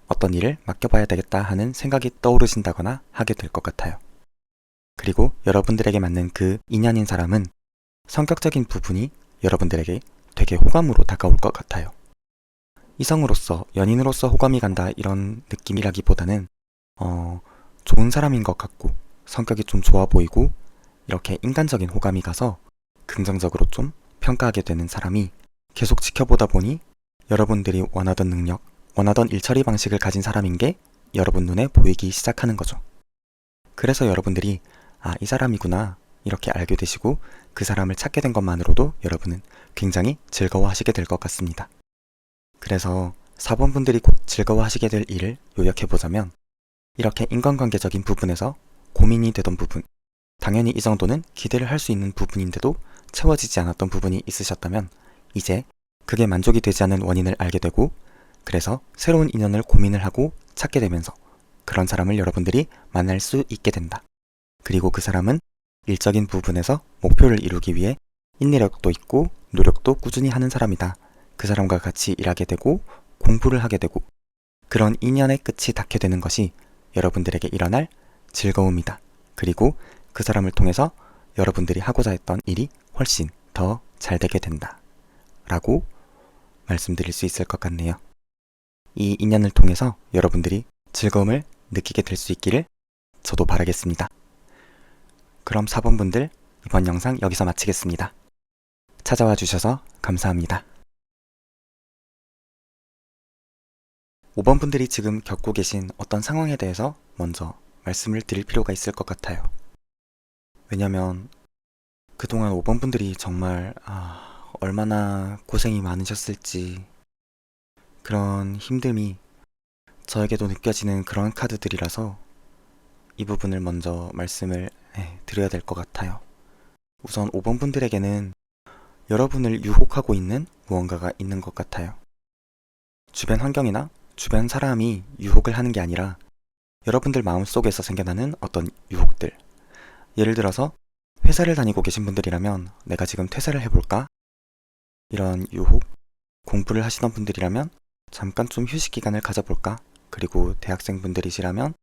어떤 일을 맡겨봐야 되겠다 하는 생각이 떠오르신다거나 하게 될 것 같아요. 그리고 여러분들에게 맞는 그 인연인 사람은 성격적인 부분이 여러분들에게 되게 호감으로 다가올 것 같아요. 이성으로서, 연인으로서 호감이 간다 이런 느낌이라기보다는 좋은 사람인 것 같고 성격이 좀 좋아 보이고 이렇게 인간적인 호감이 가서 긍정적으로 좀 평가하게 되는 사람이 계속 지켜보다 보니 여러분들이 원하던 능력, 원하던 일처리 방식을 가진 사람인 게 여러분 눈에 보이기 시작하는 거죠. 그래서 여러분들이 이 사람이구나 이렇게 알게 되시고 그 사람을 찾게 된 것만으로도 여러분은 굉장히 즐거워하시게 될 것 같습니다. 그래서 4번 분들이 곧 즐거워하시게 될 일을 요약해보자면 이렇게 인간관계적인 부분에서 고민이 되던 부분, 당연히 이 정도는 기대를 할 수 있는 부분인데도 채워지지 않았던 부분이 있으셨다면 이제 그게 만족이 되지 않는 원인을 알게 되고 그래서 새로운 인연을 고민을 하고 찾게 되면서 그런 사람을 여러분들이 만날 수 있게 된다. 그리고 그 사람은 일적인 부분에서 목표를 이루기 위해 인내력도 있고 노력도 꾸준히 하는 사람이다. 그 사람과 같이 일하게 되고 공부를 하게 되고 그런 인연의 끝이 닿게 되는 것이 여러분들에게 일어날 즐거움이다. 그리고 그 사람을 통해서 여러분들이 하고자 했던 일이 훨씬 더 잘 되게 된다. 라고 말씀드릴 수 있을 것 같네요. 이 인연을 통해서 여러분들이 즐거움을 느끼게 될 수 있기를 저도 바라겠습니다. 그럼 4번 분들 이번 영상 여기서 마치겠습니다. 찾아와 주셔서 감사합니다. 5번 분들이 지금 겪고 계신 어떤 상황에 대해서 먼저 말씀을 드릴 필요가 있을 것 같아요. 왜냐면 그동안 5번 분들이 정말 얼마나 고생이 많으셨을지 그런 힘듦이 저에게도 느껴지는 그런 카드들이라서 이 부분을 먼저 말씀을 드려야 될 것 같아요. 우선 5번 분들에게는 여러분을 유혹하고 있는 무언가가 있는 것 같아요. 주변 환경이나 주변 사람이 유혹을 하는 게 아니라 여러분들 마음속에서 생겨나는 어떤 유혹들. 예를 들어서 회사를 다니고 계신 분들이라면 내가 지금 퇴사를 해볼까? 이런 유혹, 공부를 하시던 분들이라면 잠깐 좀 휴식 기간을 가져볼까? 그리고 대학생분들이시라면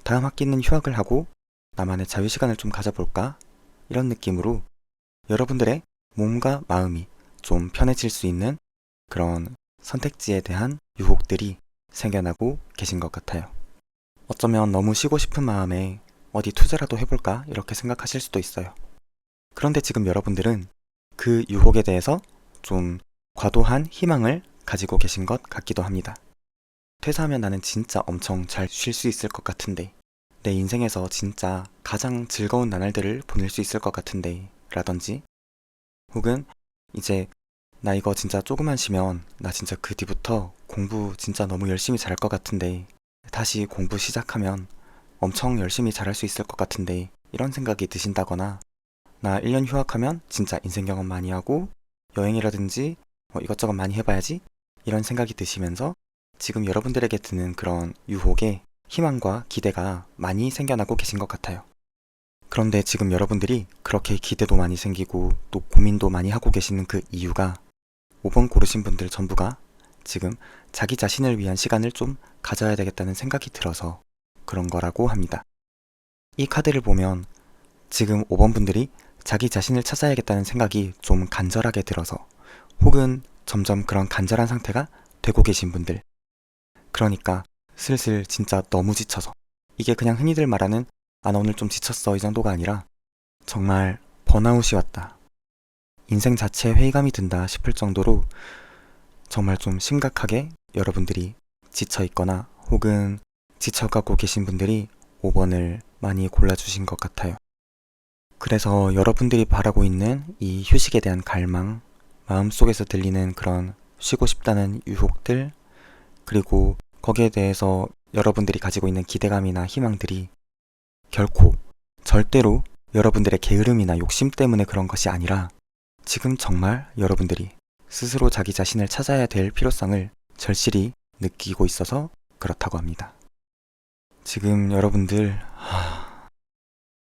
다음 학기는 휴학을 하고 나만의 자유시간을 좀 가져볼까? 이런 느낌으로 여러분들의 몸과 마음이 좀 편해질 수 있는 그런 선택지에 대한 유혹들이 생겨나고 계신 것 같아요. 어쩌면 너무 쉬고 싶은 마음에 어디 투자라도 해볼까? 이렇게 생각하실 수도 있어요. 그런데 지금 여러분들은 그 유혹에 대해서 좀 과도한 희망을 가지고 계신 것 같기도 합니다. 퇴사하면 나는 진짜 엄청 잘 쉴 수 있을 것 같은데, 내 인생에서 진짜 가장 즐거운 나날들을 보낼 수 있을 것 같은데, 라든지, 혹은 이제 나 이거 진짜 조금만 쉬면 나 진짜 그 뒤부터 공부 진짜 너무 열심히 잘할 것 같은데, 다시 공부 시작하면 엄청 열심히 잘할 수 있을 것 같은데, 이런 생각이 드신다거나, 나 1년 휴학하면 진짜 인생 경험 많이 하고 여행이라든지 이것저것 많이 해봐야지, 이런 생각이 드시면서 지금 여러분들에게 드는 그런 유혹에 희망과 기대가 많이 생겨나고 계신 것 같아요. 그런데 지금 여러분들이 그렇게 기대도 많이 생기고 또 고민도 많이 하고 계시는 그 이유가 5번 고르신 분들 전부가 지금 자기 자신을 위한 시간을 좀 가져야 되겠다는 생각이 들어서 그런 거라고 합니다. 이 카드를 보면 지금 5번 분들이 자기 자신을 찾아야겠다는 생각이 좀 간절하게 들어서, 혹은 점점 그런 간절한 상태가 되고 계신 분들, 그러니까 슬슬 진짜 너무 지쳐서, 이게 그냥 흔히들 말하는 아 나 오늘 좀 지쳤어 이 정도가 아니라 정말 번아웃이 왔다, 인생 자체에 회의감이 든다 싶을 정도로 정말 좀 심각하게 여러분들이 지쳐 있거나 혹은 지쳐가고 계신 분들이 5번을 많이 골라주신 것 같아요. 그래서 여러분들이 바라고 있는 이 휴식에 대한 갈망, 마음속에서 들리는 그런 쉬고 싶다는 유혹들, 그리고 거기에 대해서 여러분들이 가지고 있는 기대감이나 희망들이 결코 절대로 여러분들의 게으름이나 욕심 때문에 그런 것이 아니라 지금 정말 여러분들이 스스로 자기 자신을 찾아야 될 필요성을 절실히 느끼고 있어서 그렇다고 합니다. 지금 여러분들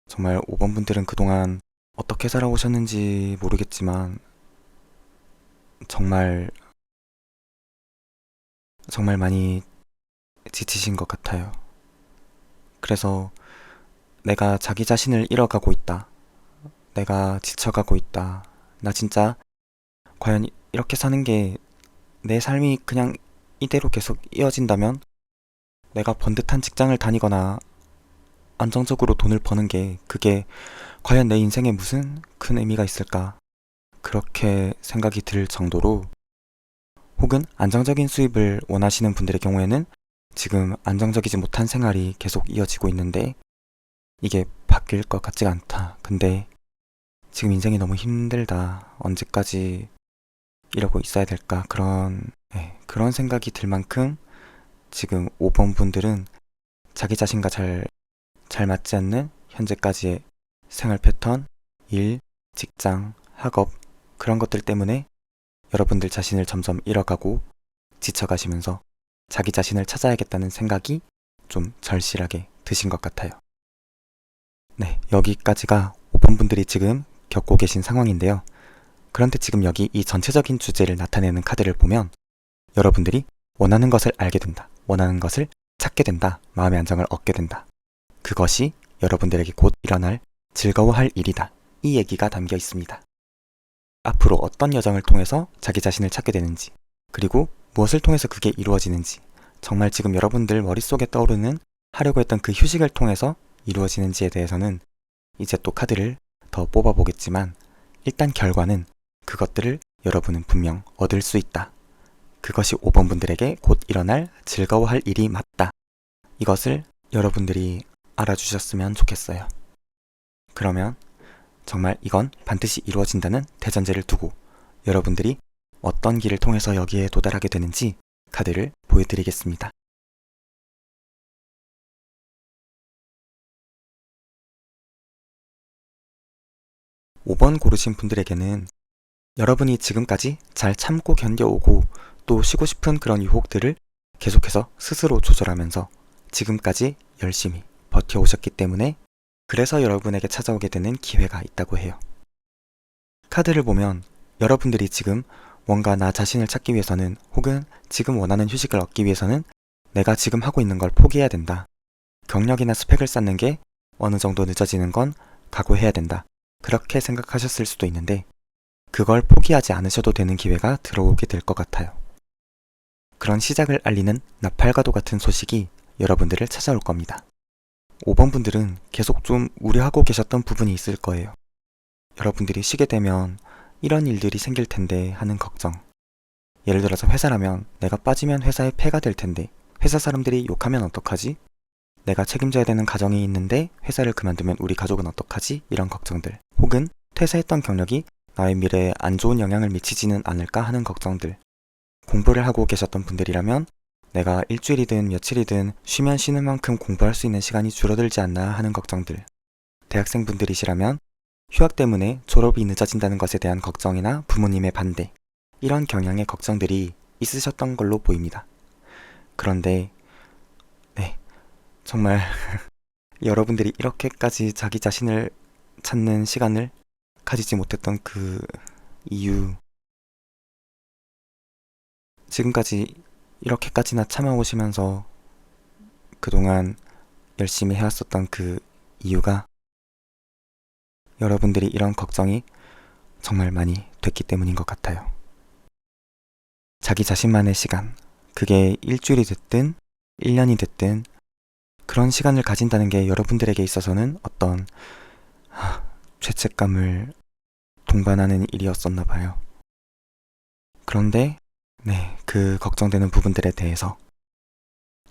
정말 5번 분들은 그동안 어떻게 살아오셨는지 모르겠지만 정말 많이 지치신 것 같아요. 그래서 내가 자기 자신을 잃어가고 있다, 내가 지쳐가고 있다, 나 진짜 과연 이렇게 사는 게 내 삶이 그냥 이대로 계속 이어진다면 내가 번듯한 직장을 다니거나 안정적으로 돈을 버는 게 그게 과연 내 인생에 무슨 큰 의미가 있을까, 그렇게 생각이 들 정도로, 혹은 안정적인 수입을 원하시는 분들의 경우에는 지금 안정적이지 못한 생활이 계속 이어지고 있는데 이게 바뀔 것 같지가 않다, 근데 지금 인생이 너무 힘들다, 언제까지 이러고 있어야 될까, 그런 생각이 들 만큼 지금 5번 분들은 자기 자신과 잘 맞지 않는 현재까지의 생활 패턴, 일, 직장, 학업, 그런 것들 때문에 여러분들 자신을 점점 잃어가고 지쳐가시면서 자기 자신을 찾아야겠다는 생각이 좀 절실하게 드신 것 같아요. 네, 여기까지가 5번 분들이 지금 겪고 계신 상황인데요. 그런데 지금 여기 이 전체적인 주제를 나타내는 카드를 보면 여러분들이 원하는 것을 알게 된다, 원하는 것을 찾게 된다, 마음의 안정을 얻게 된다, 그것이 여러분들에게 곧 일어날 즐거워할 일이다, 이 얘기가 담겨 있습니다. 앞으로 어떤 여정을 통해서 자기 자신을 찾게 되는지, 그리고 무엇을 통해서 그게 이루어지는지, 정말 지금 여러분들 머릿속에 떠오르는 하려고 했던 그 휴식을 통해서 이루어지는지에 대해서는 이제 또 카드를 더 뽑아보겠지만 일단 결과는 그것들을 여러분은 분명 얻을 수 있다, 그것이 5번 분들에게 곧 일어날 즐거워할 일이 맞다, 이것을 여러분들이 알아주셨으면 좋겠어요. 그러면 정말 이건 반드시 이루어진다는 대전제를 두고 여러분들이 어떤 길을 통해서 여기에 도달하게 되는지 카드를 보여드리겠습니다. (5번) 고르신 분들에게는 여러분이 지금까지 잘 참고 견뎌오고 또 쉬고 싶은 그런 유혹들을 계속해서 스스로 조절하면서 지금까지 열심히 버텨오셨기 때문에 그래서 여러분에게 찾아오게 되는 기회가 있다고 해요. 카드를 보면 여러분들이 지금 뭔가 나 자신을 찾기 위해서는 혹은 지금 원하는 휴식을 얻기 위해서는 내가 지금 하고 있는 걸 포기해야 된다. 경력이나 스펙을 쌓는 게 어느 정도 늦어지는 건 각오해야 된다. 그렇게 생각하셨을 수도 있는데 그걸 포기하지 않으셔도 되는 기회가 들어오게 될 것 같아요. 그런 시작을 알리는 나팔과도 같은 소식이 여러분들을 찾아올 겁니다. 5번 분들은 계속 좀 우려하고 계셨던 부분이 있을 거예요. 여러분들이 쉬게 되면 이런 일들이 생길 텐데 하는 걱정. 예를 들어서 회사라면 내가 빠지면 회사에 폐가 될 텐데 회사 사람들이 욕하면 어떡하지? 내가 책임져야 되는 가정이 있는데 회사를 그만두면 우리 가족은 어떡하지? 이런 걱정들. 혹은 퇴사했던 경력이 나의 미래에 안 좋은 영향을 미치지는 않을까 하는 걱정들. 공부를 하고 계셨던 분들이라면 내가 일주일이든 며칠이든 쉬면 쉬는 만큼 공부할 수 있는 시간이 줄어들지 않나 하는 걱정들. 대학생분들이시라면 휴학 때문에 졸업이 늦어진다는 것에 대한 걱정이나 부모님의 반대, 이런 경향의 걱정들이 있으셨던 걸로 보입니다. 그런데 정말 여러분들이 이렇게까지 자기 자신을 찾는 시간을 가지지 못했던 그 이유, 지금까지 이렇게까지나 참아오시면서 그동안 열심히 해왔었던 그 이유가 여러분들이 이런 걱정이 정말 많이 됐기 때문인 것 같아요. 자기 자신만의 시간, 그게 일주일이 됐든 1년이 됐든 그런 시간을 가진다는 게 여러분들에게 있어서는 어떤 죄책감을 동반하는 일이었었나 봐요. 그런데 그 걱정되는 부분들에 대해서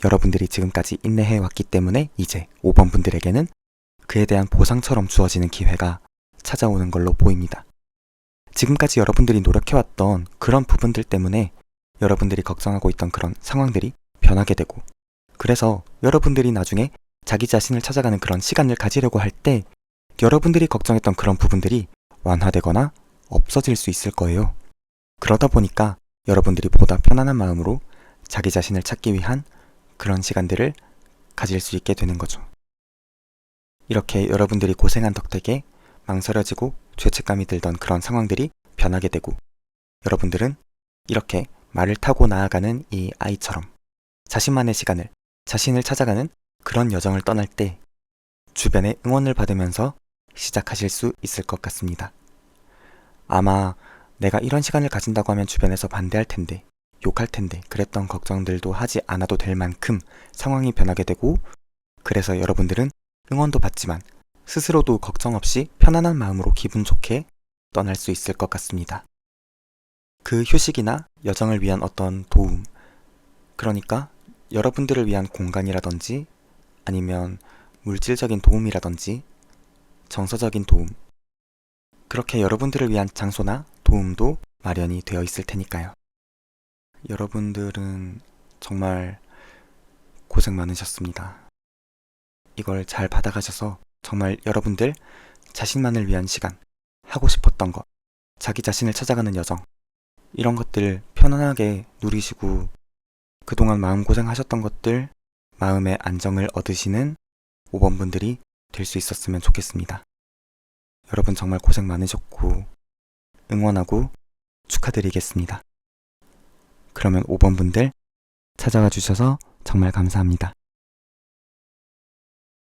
여러분들이 지금까지 인내해 왔기 때문에 이제 5번 분들에게는 그에 대한 보상처럼 주어지는 기회가 찾아오는 걸로 보입니다. 지금까지 여러분들이 노력해왔던 그런 부분들 때문에 여러분들이 걱정하고 있던 그런 상황들이 변하게 되고, 그래서 여러분들이 나중에 자기 자신을 찾아가는 그런 시간을 가지려고 할 때 여러분들이 걱정했던 그런 부분들이 완화되거나 없어질 수 있을 거예요. 그러다 보니까 여러분들이 보다 편안한 마음으로 자기 자신을 찾기 위한 그런 시간들을 가질 수 있게 되는 거죠. 이렇게 여러분들이 고생한 덕택에 망설여지고 죄책감이 들던 그런 상황들이 변하게 되고, 여러분들은 이렇게 말을 타고 나아가는 이 아이처럼 자신만의 시간을, 자신을 찾아가는 그런 여정을 떠날 때 주변의 응원을 받으면서 시작하실 수 있을 것 같습니다. 아마 내가 이런 시간을 가진다고 하면 주변에서 반대할 텐데, 욕할 텐데 그랬던 걱정들도 하지 않아도 될 만큼 상황이 변하게 되고, 그래서 여러분들은 응원도 받지만 스스로도 걱정 없이 편안한 마음으로 기분 좋게 떠날 수 있을 것 같습니다. 그 휴식이나 여정을 위한 어떤 도움, 그러니까 여러분들을 위한 공간이라든지 아니면 물질적인 도움이라든지 정서적인 도움, 그렇게 여러분들을 위한 장소나 도움도 마련이 되어 있을 테니까요. 여러분들은 정말 고생 많으셨습니다. 이걸 잘 받아가셔서 정말 여러분들 자신만을 위한 시간, 하고 싶었던 것, 자기 자신을 찾아가는 여정, 이런 것들 편안하게 누리시고 그동안 마음고생하셨던 것들 마음의 안정을 얻으시는 5번 분들이 될 수 있었으면 좋겠습니다. 여러분 정말 고생 많으셨고 응원하고 축하드리겠습니다. 그러면 5번 분들 찾아와 주셔서 정말 감사합니다.